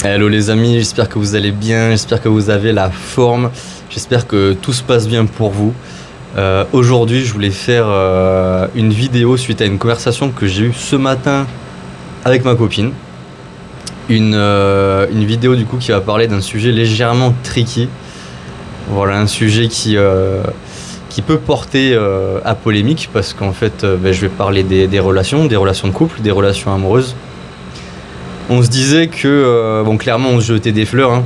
Hello les amis, j'espère que vous allez bien, j'espère que vous avez la forme, j'espère que tout se passe bien pour vous. Aujourd'hui, je voulais faire une vidéo suite à une conversation que j'ai eue ce matin avec ma copine. Une vidéo du coup qui va parler d'un sujet légèrement tricky. Voilà, un sujet qui peut porter à polémique parce qu'en fait, je vais parler des relations de couple, des relations amoureuses. On se disait que, clairement on se jetait des fleurs, hein.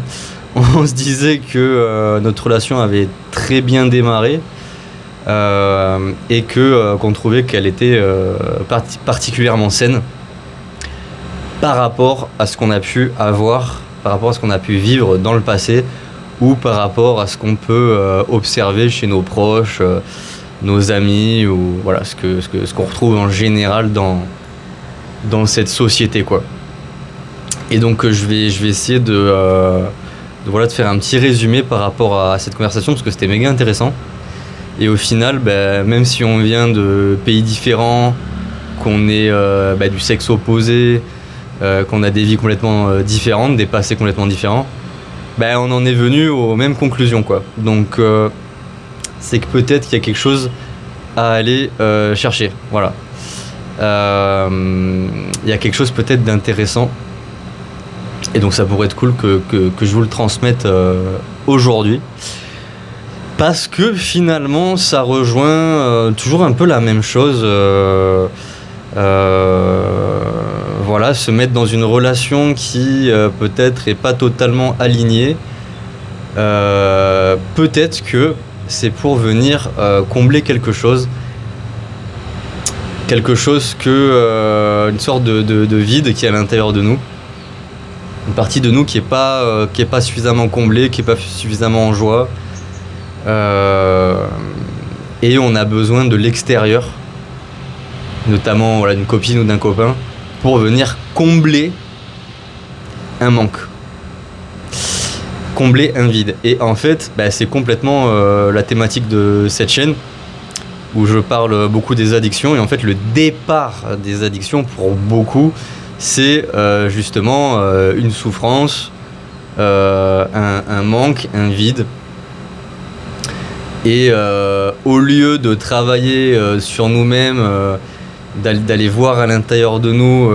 On se disait que notre relation avait très bien démarré et qu'on trouvait qu'elle était particulièrement saine par rapport à ce qu'on a pu avoir, par rapport à ce qu'on a pu vivre dans le passé ou par rapport à ce qu'on peut observer chez nos proches, nos amis ou voilà, ce qu'on retrouve en général dans cette société, quoi. Et donc je vais essayer de faire un petit résumé par rapport à cette conversation parce que c'était méga intéressant. Et au final, même si on vient de pays différents, qu'on est du sexe opposé, qu'on a des vies complètement différentes, des passés complètement différents, on en est venu aux mêmes conclusions, quoi. Donc c'est que peut-être qu'il y a quelque chose à aller chercher. Voilà. Il y a quelque chose peut-être d'intéressant. Et donc ça pourrait être cool que je vous le transmette aujourd'hui. Parce que finalement ça rejoint toujours un peu la même chose. Voilà, se mettre dans une relation qui peut-être est pas totalement alignée. Peut-être que c'est pour venir combler quelque chose. Quelque chose une sorte de vide qui est à l'intérieur de nous. Une partie de nous qui est pas suffisamment comblée, qui est pas suffisamment en joie, et on a besoin de l'extérieur, notamment d'une copine ou d'un copain, pour venir combler un manque, combler un vide. Et en fait, c'est complètement la thématique de cette chaîne où je parle beaucoup des addictions. Et en fait, le départ des addictions pour beaucoup, c'est justement une souffrance, un manque, un vide. Et au lieu de travailler sur nous-mêmes, d'aller voir à l'intérieur de nous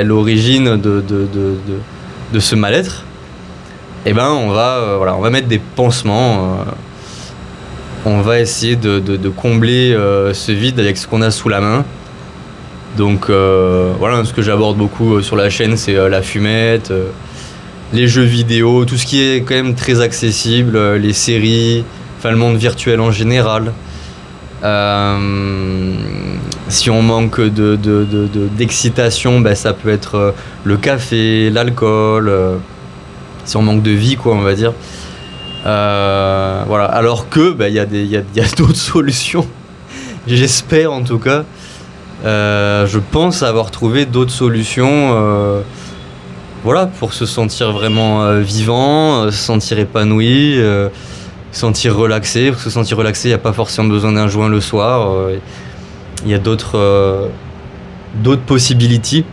l'origine de ce mal-être, on va mettre des pansements. On va essayer de combler ce vide avec ce qu'on a sous la main. Donc ce que j'aborde beaucoup sur la chaîne, c'est la fumette, les jeux vidéo, tout ce qui est quand même très accessible, les séries, le monde virtuel en général. Si on manque d'excitation, ça peut être le café, l'alcool, si on manque de vie, quoi, on va dire. Voilà. Alors que y a d'autres solutions, j'espère en tout cas. Je pense avoir trouvé d'autres solutions pour se sentir vraiment vivant, se sentir épanoui, se sentir relaxé. Pour se sentir relaxé, il n'y a pas forcément besoin d'un joint le soir. Il y a d'autres possibilités,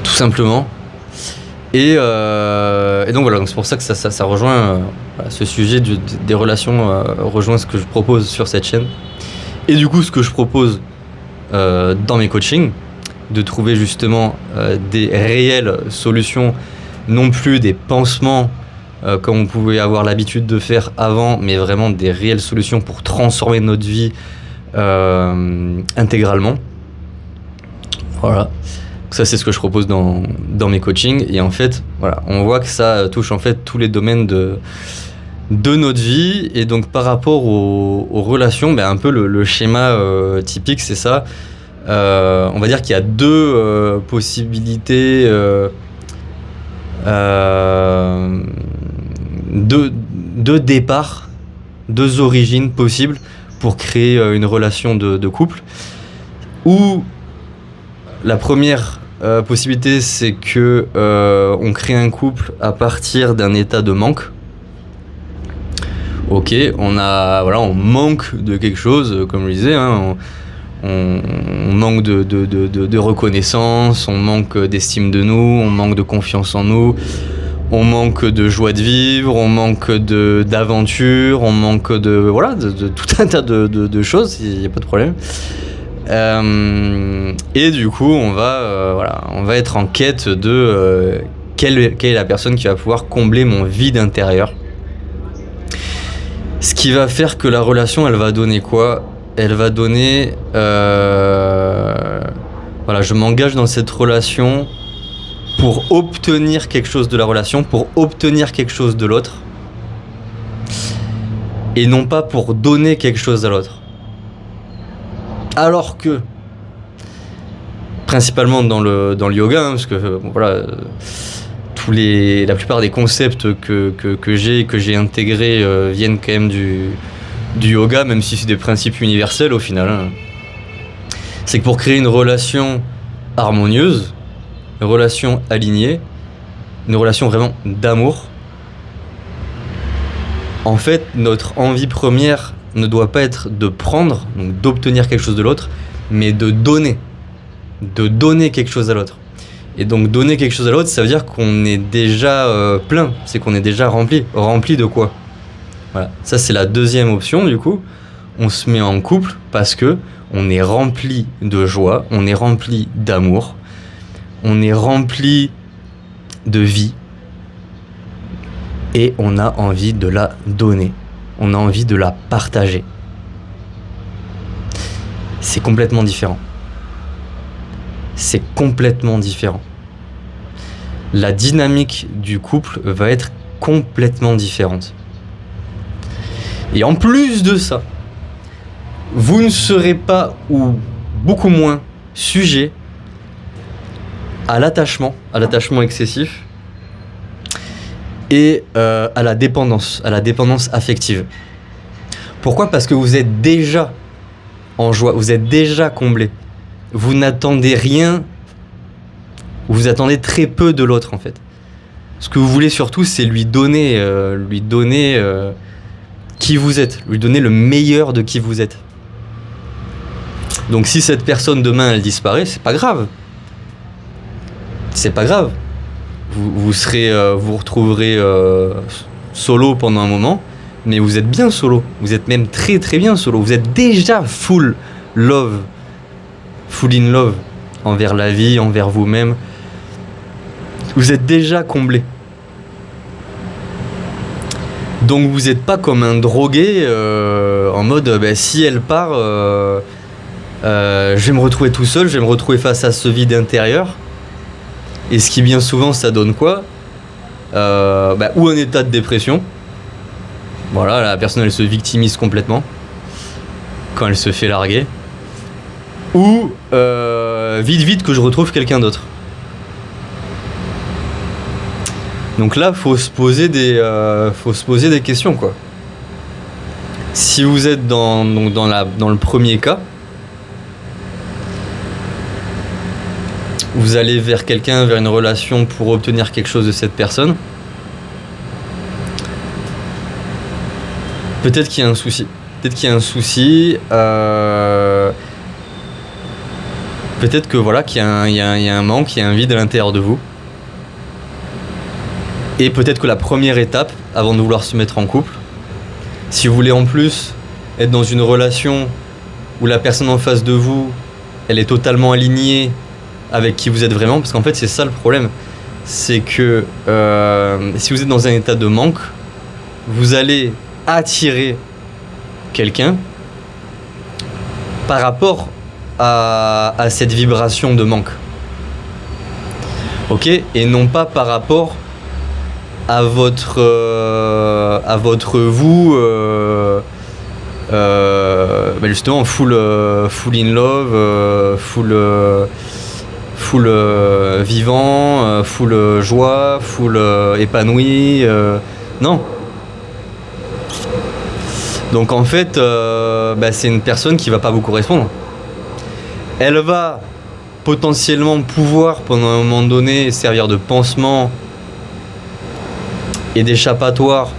tout simplement. Et donc voilà, donc c'est pour ça que ça rejoint ce sujet des relations, rejoint ce que je propose sur cette chaîne. Et du coup, ce que je propose dans mes coachings, de trouver justement des réelles solutions, non plus des pansements comme on pouvait avoir l'habitude de faire avant, mais vraiment des réelles solutions pour transformer notre vie intégralement. Voilà. Donc ça, c'est ce que je propose dans mes coachings. Et en fait, voilà, on voit que ça touche en fait tous les domaines de notre vie. Et donc par rapport aux relations, un peu le schéma typique, c'est ça. On va dire qu'il y a deux possibilités, deux départs, deux origines possibles pour créer une relation de couple. Ou la première possibilité, c'est que on crée un couple à partir d'un état de manque. Ok, on manque de quelque chose, comme je disais, hein, on manque de reconnaissance, on manque d'estime de nous, on manque de confiance en nous, on manque de joie de vivre, on manque d'aventure, on manque de tout un tas de choses, il n'y a pas de problème. Et du coup, on va être en quête de quelle est la personne qui va pouvoir combler mon vide intérieur. Ce qui va faire que la relation, elle va donner quoi ? Elle va donner... je m'engage dans cette relation pour obtenir quelque chose de la relation, pour obtenir quelque chose de l'autre, et non pas pour donner quelque chose à l'autre. Alors que, principalement dans le yoga, parce que la plupart des concepts que j'ai intégrés viennent quand même du yoga, même si c'est des principes universels au final. C'est que pour créer une relation harmonieuse, une relation alignée, une relation vraiment d'amour, en fait, notre envie première ne doit pas être de prendre, donc d'obtenir quelque chose de l'autre, mais de donner quelque chose à l'autre. Et donc donner quelque chose à l'autre, ça veut dire qu'on est déjà plein, c'est qu'on est déjà rempli de quoi ? Voilà, ça c'est la deuxième option du coup. On se met en couple parce que on est rempli de joie, on est rempli d'amour, on est rempli de vie et on a envie de la donner, on a envie de la partager. C'est complètement différent. C'est complètement différent. La dynamique du couple va être complètement différente. Et en plus de ça, vous ne serez pas ou beaucoup moins sujet à l'attachement excessif et à la dépendance affective. Pourquoi ? Parce que vous êtes déjà en joie, vous êtes déjà comblé. Vous n'attendez rien, vous attendez très peu de l'autre en fait. Ce que vous voulez surtout, c'est lui donner qui vous êtes, lui donner le meilleur de qui vous êtes. Donc si cette personne demain elle disparaît, c'est pas grave. C'est pas grave. Vous retrouverez solo pendant un moment, mais vous êtes bien solo. Vous êtes même très très bien solo. Vous êtes déjà full in love envers la vie, envers vous-même. Vous êtes déjà comblé. Donc vous n'êtes pas comme un drogué en mode si elle part, je vais me retrouver tout seul, je vais me retrouver face à ce vide intérieur. Et ce qui bien souvent ça donne quoi ? Ou un état de dépression. Voilà, la personne elle se victimise complètement quand elle se fait larguer. Ou vite que je retrouve quelqu'un d'autre. Donc là, faut se poser des questions quoi. Si vous êtes dans le premier cas, vous allez vers quelqu'un, vers une relation pour obtenir quelque chose de cette personne. Peut-être qu'il y a un souci. Peut-être que qu'il y a un manque, il y a un vide à l'intérieur de vous. Et peut-être que la première étape, avant de vouloir se mettre en couple, si vous voulez en plus être dans une relation où la personne en face de vous, elle est totalement alignée avec qui vous êtes vraiment, parce qu'en fait c'est ça le problème, c'est que si vous êtes dans un état de manque, vous allez attirer quelqu'un par rapport à cette vibration de manque. Ok ? Et non pas par rapport à votre vous justement full in love, full vivant, full joie, full épanoui, non. Donc en fait c'est une personne qui va pas vous correspondre. Elle va potentiellement pouvoir pendant un moment donné servir de pansement et d'échappatoire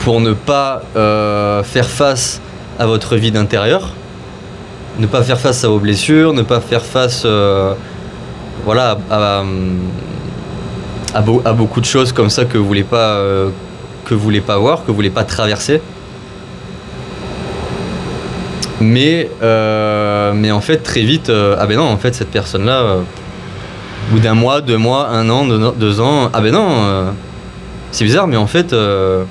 pour ne pas faire face à votre vide intérieur. Ne pas faire face à vos blessures, ne pas faire face voilà, à beaucoup de choses comme ça que vous voulez pas voir, que vous voulez pas traverser. Mais en fait, très vite, ah ben non, en fait, cette personne-là, au bout d'un mois, 2 mois, 1 an, 2 ans, ah ben non, c'est bizarre, mais en fait, je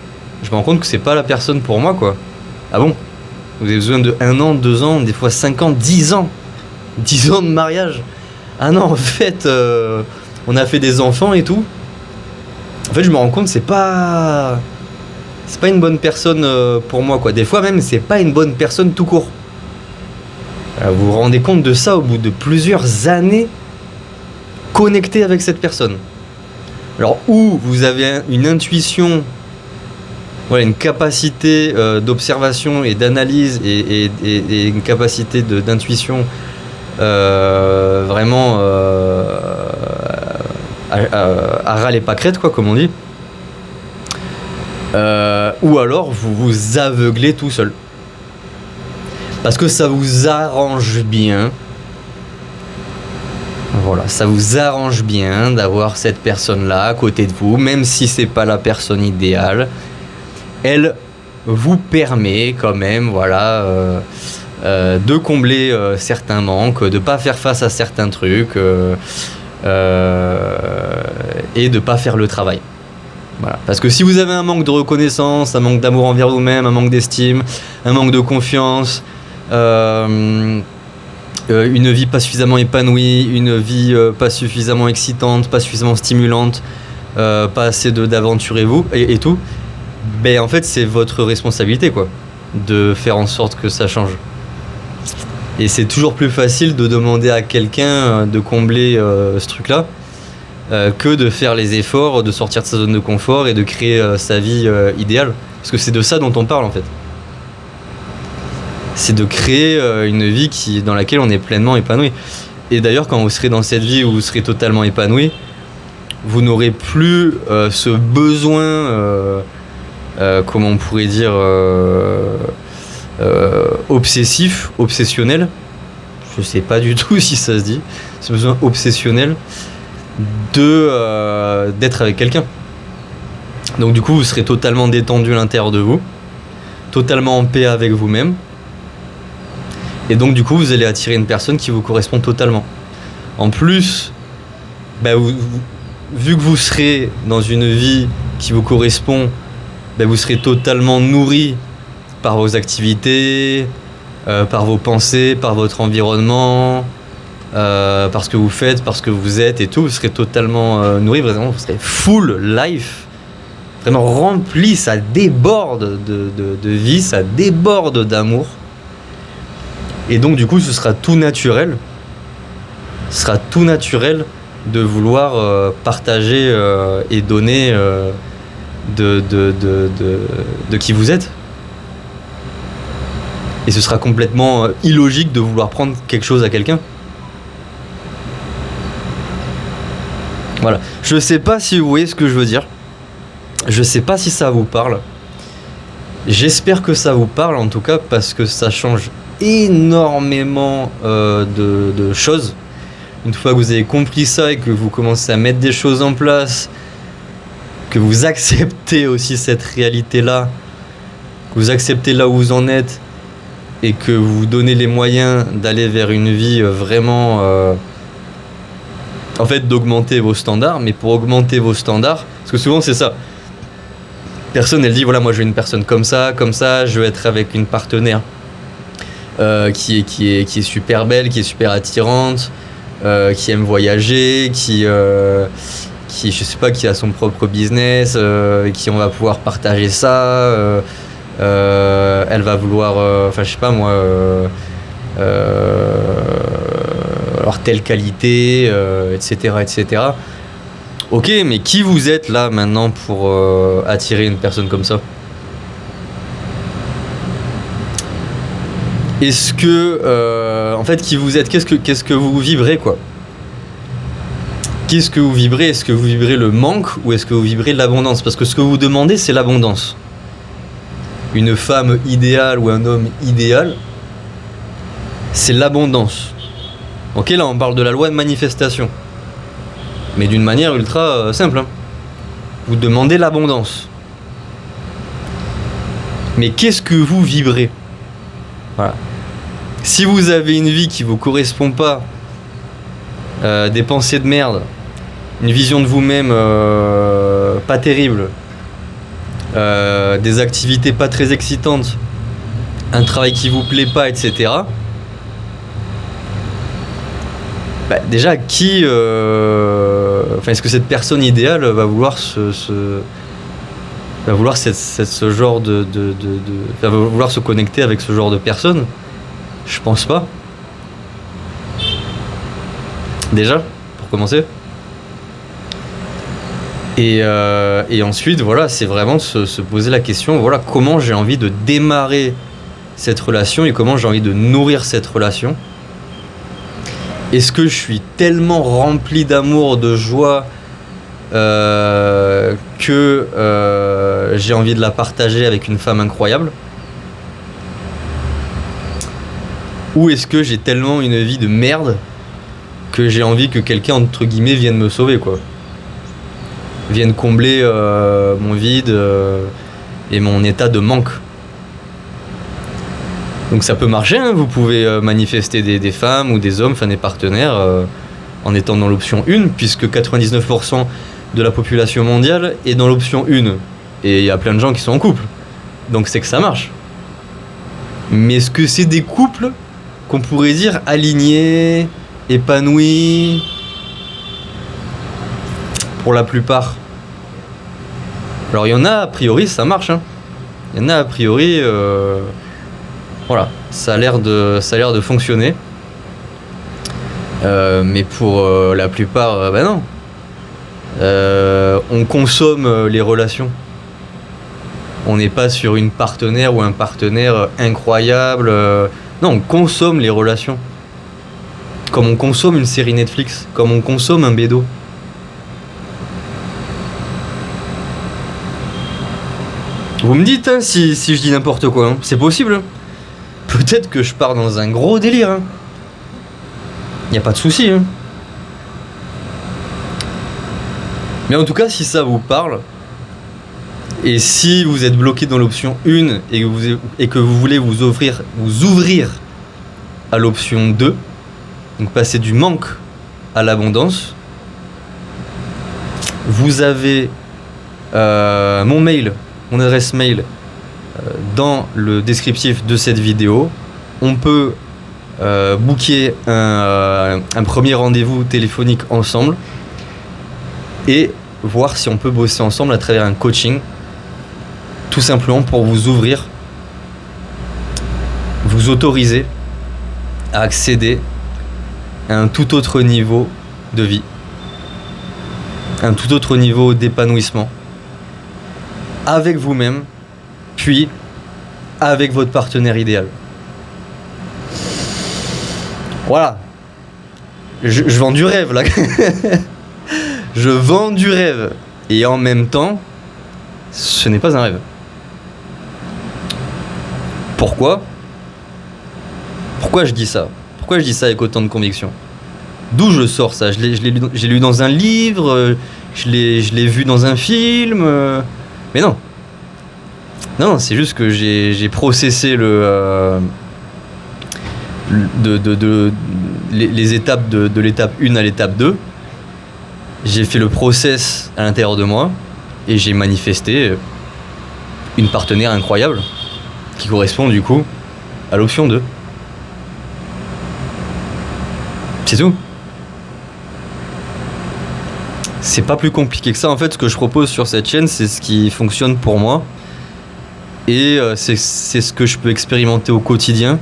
me rends compte que c'est pas la personne pour moi, quoi. Ah bon? Vous avez besoin de 1 an, 2 ans, des fois 5 ans, 10 ans. 10 ans de mariage. Ah non, en fait, on a fait des enfants et tout. En fait, je me rends compte, c'est pas une bonne personne pour moi, quoi. Des fois même, c'est pas une bonne personne tout court. Vous vous rendez compte de ça au bout de plusieurs années connecté avec cette personne. Alors, ou vous avez une intuition, voilà, une capacité d'observation et d'analyse et une capacité d'intuition vraiment à ras les pâquerettes, quoi, comme on dit. Ou alors vous vous aveuglez tout seul. Parce que ça vous arrange bien. Voilà, ça vous arrange bien d'avoir cette personne-là à côté de vous, même si c'est pas la personne idéale. Elle vous permet quand même, voilà, de combler certains manques, de pas faire face à certains trucs et de pas faire le travail. Voilà. Parce que si vous avez un manque de reconnaissance, un manque d'amour envers vous-même, un manque d'estime, un manque de confiance, une vie pas suffisamment épanouie, une vie pas suffisamment excitante, pas suffisamment stimulante, pas assez d'aventurez-vous et tout, ben en fait c'est votre responsabilité, quoi, de faire en sorte que ça change. Et c'est toujours plus facile de demander à quelqu'un de combler ce truc-là que de faire les efforts, de sortir de sa zone de confort et de créer sa vie idéale. Parce que c'est de ça dont on parle, en fait. C'est de créer une vie dans laquelle on est pleinement épanoui. Et d'ailleurs, quand vous serez dans cette vie où vous serez totalement épanoui, vous n'aurez plus ce besoin, comment on pourrait dire, obsessionnel. Je sais pas du tout si ça se dit. Ce besoin obsessionnel d'être avec quelqu'un. Donc du coup, vous serez totalement détendu à l'intérieur de vous, totalement en paix avec vous-même. Et donc du coup, vous allez attirer une personne qui vous correspond totalement. En plus, bah, vu que vous serez dans une vie qui vous correspond, bah, vous serez totalement nourri par vos activités, par vos pensées, par votre environnement, par ce que vous faites, par ce que vous êtes et tout. Vous serez totalement nourri, vraiment, vous serez full life, vraiment rempli, ça déborde de vie, ça déborde d'amour. Et donc du coup, ce sera tout naturel. Ce sera tout naturel de vouloir partager et donner de qui vous êtes. Et ce sera complètement illogique de vouloir prendre quelque chose à quelqu'un. Voilà. Je sais pas si vous voyez ce que je veux dire. Je sais pas si ça vous parle. J'espère que ça vous parle en tout cas, parce que ça change énormément de choses. Une fois que vous avez compris ça et que vous commencez à mettre des choses en place, que vous acceptez aussi cette réalité-là, que vous acceptez là où vous en êtes et que vous vous donnez les moyens d'aller vers une vie vraiment... en fait, d'augmenter vos standards. Mais pour augmenter vos standards, parce que souvent c'est ça. Personne, elle dit, voilà, moi je veux une personne comme ça, je veux être avec une partenaire qui est super belle, qui est super attirante, qui aime voyager, qui je sais pas, qui a son propre business, qui on va pouvoir partager ça, elle va vouloir, enfin je sais pas moi, avoir telle qualité, etc. Ok, mais qui vous êtes là maintenant pour attirer une personne comme ça ? Est-ce que, en fait, qui vous êtes, qu'est-ce que vous vibrez, quoi ? Qu'est-ce que vous vibrez ? Est-ce que vous vibrez le manque ou est-ce que vous vibrez l'abondance ? Parce que ce que vous demandez, c'est l'abondance. Une femme idéale ou un homme idéal, c'est l'abondance. Ok, là on parle de la loi de manifestation. Mais d'une manière ultra simple. Hein. Vous demandez l'abondance. Mais qu'est-ce que vous vibrez? Voilà. Si vous avez une vie qui ne vous correspond pas, des pensées de merde, une vision de vous-même pas terrible, des activités pas très excitantes, un travail qui vous plaît pas, etc. Déjà, est-ce que cette personne idéale va vouloir va vouloir ce genre va vouloir se connecter avec ce genre de personne? Je pense pas. Déjà, pour commencer. Et ensuite, voilà, c'est vraiment se poser la question, voilà, comment j'ai envie de démarrer cette relation et comment j'ai envie de nourrir cette relation. Est-ce que je suis tellement rempli d'amour, de joie, que j'ai envie de la partager avec une femme incroyable? Ou est-ce que j'ai tellement une vie de merde que j'ai envie que quelqu'un, entre guillemets, vienne me sauver, quoi? Vienne combler mon vide et mon état de manque. Donc ça peut marcher, hein, vous pouvez manifester des femmes ou des hommes, enfin des partenaires, en étant dans l'option 1, puisque 99% de la population mondiale est dans l'option 1. Et il y a plein de gens qui sont en couple. Donc c'est que ça marche. Mais est-ce que c'est des couples qu'on pourrait dire alignés, épanouis? Pour la plupart. Alors il y en a, a priori, ça marche. Hein. Il y en a, a priori... Voilà, ça a l'air de fonctionner. Mais pour la plupart, non. On consomme les relations. On n'est pas sur une partenaire ou un partenaire incroyable. Non, on consomme les relations. Comme on consomme une série Netflix, comme on consomme un bédo. Vous me dites hein, si je dis n'importe quoi, hein. C'est possible. Hein. Peut-être que je pars dans un gros délire. Hein. Y a pas de souci. Hein. Mais en tout cas, si ça vous parle, et si vous êtes bloqué dans l'option 1 et que vous voulez vous ouvrir à l'option 2, donc passer du manque à l'abondance, vous avez mon mail, mon adresse mail dans le descriptif de cette vidéo. On peut booker un premier rendez-vous téléphonique ensemble et voir si on peut bosser ensemble à travers un coaching, tout simplement pour vous ouvrir, vous autoriser à accéder à un tout autre niveau de vie, un tout autre niveau d'épanouissement avec vous-même, puis avec votre partenaire idéal. Voilà. Je vends du rêve là. Je vends du rêve. Et en même temps, ce n'est pas un rêve. Pourquoi je dis ça? Pourquoi je dis ça avec autant de conviction? D'où je sors ça? J'ai lu dans un livre, je l'ai vu dans un film. Mais non. Non, c'est juste que j'ai processé les étapes de l'étape 1 à l'étape 2. J'ai fait le process à l'intérieur de moi et j'ai manifesté une partenaire incroyable qui correspond du coup à l'option 2. C'est tout. C'est pas plus compliqué que ça. En fait, ce que je propose sur cette chaîne, c'est ce qui fonctionne pour moi. Et c'est ce que je peux expérimenter au quotidien.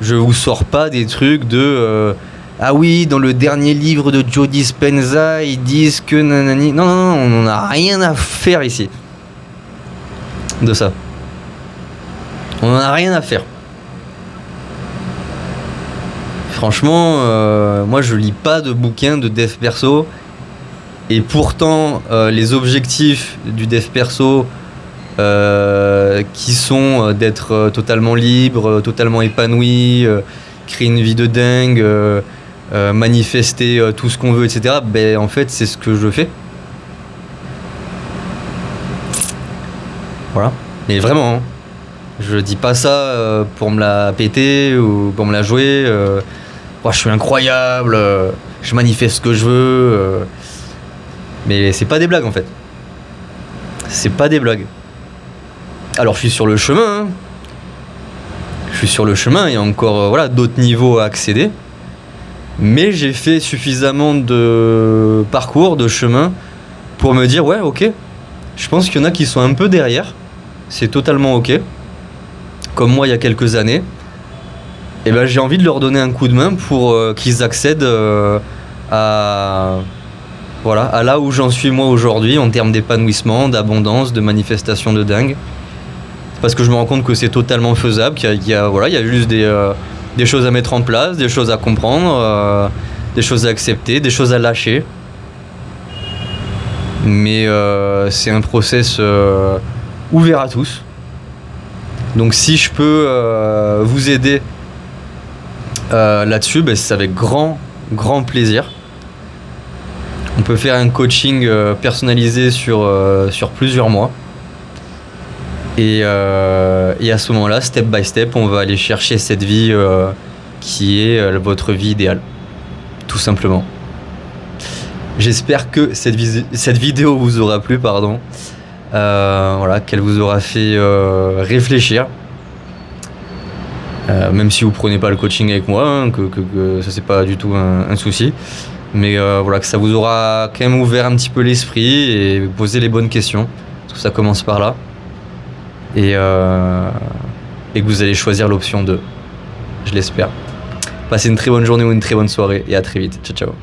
Je vous sors pas des trucs de ah oui, dans le dernier livre de Joe Dispenza, ils disent que nanani. Non, on n'en a rien à faire ici de ça. On n'en a rien à faire. Franchement, moi je lis pas de bouquins de dev perso. Et pourtant, les objectifs du dev perso qui sont d'être totalement libre, totalement épanoui, créer une vie de dingue, manifester tout ce qu'on veut, etc. Ben, en fait, c'est ce que je fais. Voilà. Mais vraiment, hein. Je dis pas ça pour me la péter ou pour me la jouer. Oh, je suis incroyable, je manifeste ce que je veux. Mais c'est pas des blagues en fait. C'est pas des blagues. Alors je suis sur le chemin. Hein. Je suis sur le chemin, il y a encore voilà, d'autres niveaux à accéder. Mais j'ai fait suffisamment de parcours, de chemin, pour me dire ouais, ok. Je pense qu'il y en a qui sont un peu derrière. C'est totalement ok. Comme moi il y a quelques années. Et ben j'ai envie de leur donner un coup de main pour qu'ils accèdent à là où j'en suis moi aujourd'hui en termes d'épanouissement, d'abondance, de manifestation de dingue. Parce que je me rends compte que c'est totalement faisable, qu'il y a juste des choses à mettre en place, des choses à comprendre, des choses à accepter, des choses à lâcher. Mais c'est un process ouvert à tous. Donc si je peux vous aider là-dessus, ben, c'est avec grand plaisir. On peut faire un coaching personnalisé sur plusieurs mois. Et à ce moment-là, step by step, on va aller chercher cette vie qui est votre vie idéale. Tout simplement. J'espère que cette vidéo vous aura plu, qu'elle vous aura fait réfléchir. Même si vous prenez pas le coaching avec moi, hein, que ça c'est pas du tout un souci. Mais que ça vous aura quand même ouvert un petit peu l'esprit et posé les bonnes questions. Tout ça commence par là. Et que vous allez choisir l'option 2. Je l'espère. Passez une très bonne journée ou une très bonne soirée et à très vite. Ciao, ciao.